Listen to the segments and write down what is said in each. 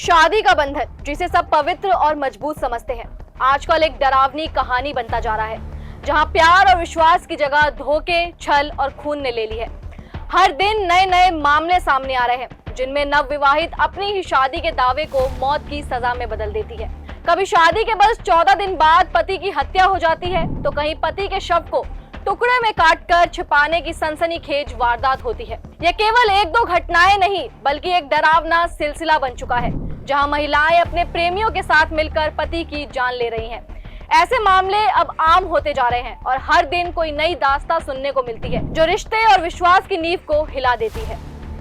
शादी का बंधन जिसे सब पवित्र और मजबूत समझते हैं, आजकल एक डरावनी कहानी बनता जा रहा है, जहां प्यार और विश्वास की जगह धोखे, छल और खून ने ले ली है। हर दिन नए नए मामले सामने आ रहे हैं, जिनमें नवविवाहित अपनी ही शादी के दावे को मौत की सजा में बदल देती है। कभी शादी के बस 14 दिन बाद पति की हत्या हो जाती है, तो कहीं पति के शव को टुकड़े में काटकर छिपाने की सनसनीखेज वारदात होती है। यह केवल एक दो घटनाएं नहीं, बल्कि एक डरावना सिलसिला बन चुका है, जहां महिलाएं अपने प्रेमियों के साथ मिलकर पति की जान ले रही हैं। ऐसे मामले अब आम होते जा रहे हैं और हर दिन कोई नई दास्तां सुनने को मिलती है, जो रिश्ते और विश्वास की नींव को हिला देती है।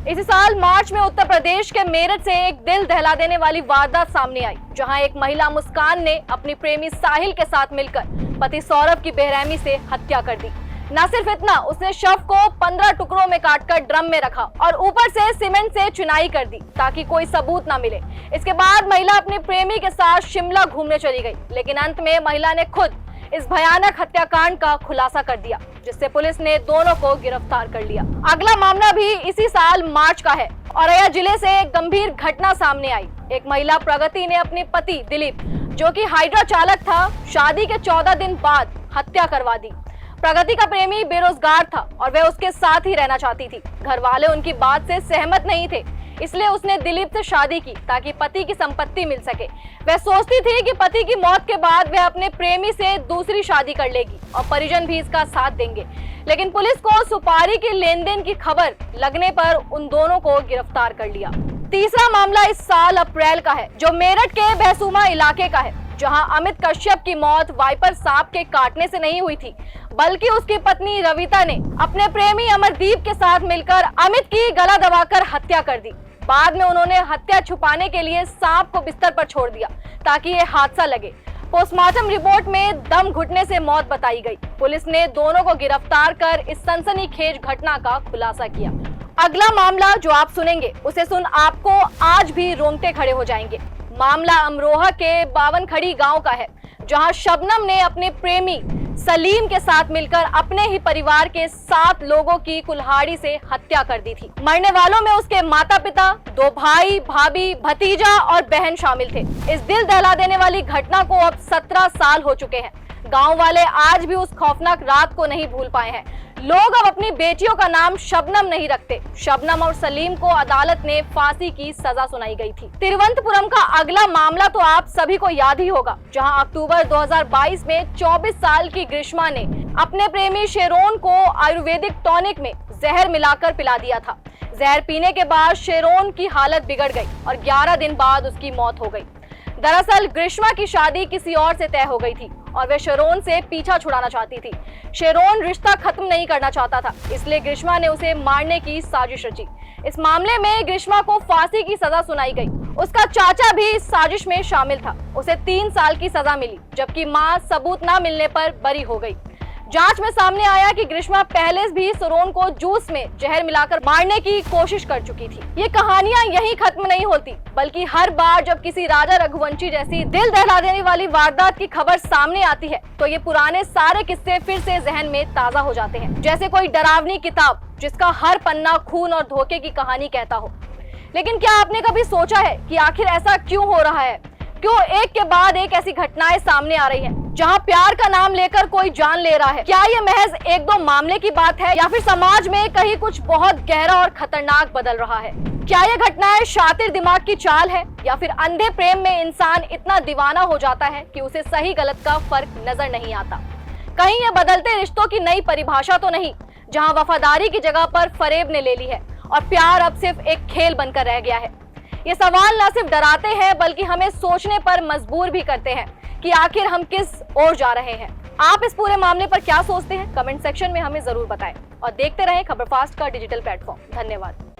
इसी साल मार्च में उत्तर प्रदेश के मेरठ से एक दिल दहला देने वाली वारदात सामने आई, जहां एक महिला मुस्कान ने अपनी प्रेमी साहिल के साथ मिलकर पति सौरभ की बेरहमी से हत्या कर दी। न सिर्फ इतना, उसने शव को 15 टुकड़ों में काटकर ड्रम में रखा और ऊपर से सीमेंट से चुनाई कर दी ताकि कोई सबूत न मिले। इसके बाद महिला अपने प्रेमी के साथ शिमला घूमने चली गई, लेकिन अंत में महिला ने खुद इस भयानक हत्याकांड का खुलासा कर दिया, जिससे पुलिस ने दोनों को गिरफ्तार कर लिया। अगला मामला भी इसी साल मार्च का है। औरैया जिले से एक गंभीर घटना सामने आई। एक महिला प्रगति ने अपने पति दिलीप, जो कि हाइड्रा चालक था, शादी के 14 दिन बाद हत्या करवा दी। प्रगति का प्रेमी बेरोजगार था और वह उसके साथ ही रहना चाहती थी। घर वाले उनकी बात से सहमत नहीं थे, इसलिए उसने दिलीप से शादी की ताकि पति की संपत्ति मिल सके। वह सोचती थी कि पति की मौत के बाद वह अपने प्रेमी से दूसरी शादी कर लेगी और परिजन भी इसका साथ देंगे। लेकिन पुलिस को सुपारी के लेन देन की खबर लगने पर उन दोनों को गिरफ्तार कर लिया। तीसरा मामला इस साल अप्रैल का है, जो मेरठ के बहसूमा इलाके का है, जहां अमित कश्यप की मौत वाइपर सांप के काटने से नहीं हुई थी, बल्कि उसकी पत्नी रविता ने अपने प्रेमी अमरदीप के साथ मिलकर अमित की गला दबाकर हत्या कर दी। बाद में उन्होंने हत्या छुपाने के लिए सांप को बिस्तर पर छोड़ दिया ताकि ये हादसा लगे। पोस्टमार्टम रिपोर्ट में दम घुटने से मौत बताई गई। पुलिस ने दोनों को गिरफ्तार कर इस सनसनीखेज घटना का खुलासा किया। अगला मामला जो आप सुनेंगे, उसे सुन आपको आज भी रोंगटे खड़े हो जाएंगे। मामला अमरोहा के बावनखड़ी गांव का है, जहां शबनम ने अपने प्रेमी सलीम के साथ मिलकर अपने ही परिवार के 7 लोगों की कुल्हाड़ी से हत्या कर दी थी। मरने वालों में उसके माता पिता, 2 भाई, भाभी, भतीजा और बहन शामिल थे। इस दिल दहला देने वाली घटना को अब 17 साल हो चुके हैं। गांव वाले आज भी उस खौफनाक रात को नहीं भूल पाए हैं। लोग अब अपनी बेटियों का नाम शबनम नहीं रखते। शबनम और सलीम को अदालत ने फांसी की सजा सुनाई गई थी। तिरुवनंतपुरम का अगला मामला तो आप सभी को याद ही होगा, जहां अक्टूबर 2022 में 24 साल की ग्रीष्मा ने अपने प्रेमी शेरोन को आयुर्वेदिक टॉनिक में जहर मिलाकर पिला दिया था। जहर पीने के बाद शेरोन की हालत बिगड़ गई और 11 दिन बाद उसकी मौत हो गई। दरअसल ग्रीष्मा की शादी किसी और से तय हो गई थी और वह शेरोन से पीछा छुड़ाना चाहती थी। शेरोन रिश्ता खत्म नहीं करना चाहता था, इसलिए ग्रीष्मा ने उसे मारने की साजिश रची। इस मामले में ग्रीष्मा को फांसी की सजा सुनाई गई। उसका चाचा भी इस साजिश में शामिल था। उसे 3 साल की सजा मिली, जबकि मां सबूत न मिलने पर बरी हो गई। जांच में सामने आया कि ग्रीष्मा पहले भी शेरोन को जूस में जहर मिलाकर मारने की कोशिश कर चुकी थी। ये कहानियां यहीं खत्म नहीं होती, बल्कि हर बार जब किसी राजा रघुवंशी जैसी दिल दहला देने वाली वारदात की खबर सामने आती है, तो ये पुराने सारे किस्से फिर से जहन में ताजा हो जाते हैं, जैसे कोई डरावनी किताब जिसका हर पन्ना खून और धोखे की कहानी कहता हो। लेकिन क्या आपने कभी सोचा है कि आखिर ऐसा क्यों हो रहा है? क्यों एक के बाद एक ऐसी घटनाएं सामने आ रही हैं, जहां प्यार का नाम लेकर कोई जान ले रहा है? क्या ये महज 1-2 मामले की बात है, या फिर समाज में कहीं कुछ बहुत गहरा और खतरनाक बदल रहा है? क्या ये घटनाएं शातिर दिमाग की चाल है, या फिर अंधे प्रेम में इंसान इतना दीवाना हो जाता है कि उसे सही गलत का फर्क नजर नहीं आता? कहीं ये बदलते रिश्तों की नई परिभाषा तो नहीं, जहां वफादारी की जगह पर फरेब ने ले ली है और प्यार अब सिर्फ एक खेल बनकर रह गया है? ये सवाल न सिर्फ डराते हैं, बल्कि हमें सोचने पर मजबूर भी करते हैं कि आखिर हम किस ओर जा रहे हैं। आप इस पूरे मामले पर क्या सोचते हैं? कमेंट सेक्शन में हमें जरूर बताएं और देखते रहें खबर फास्ट का डिजिटल प्लेटफॉर्म। धन्यवाद।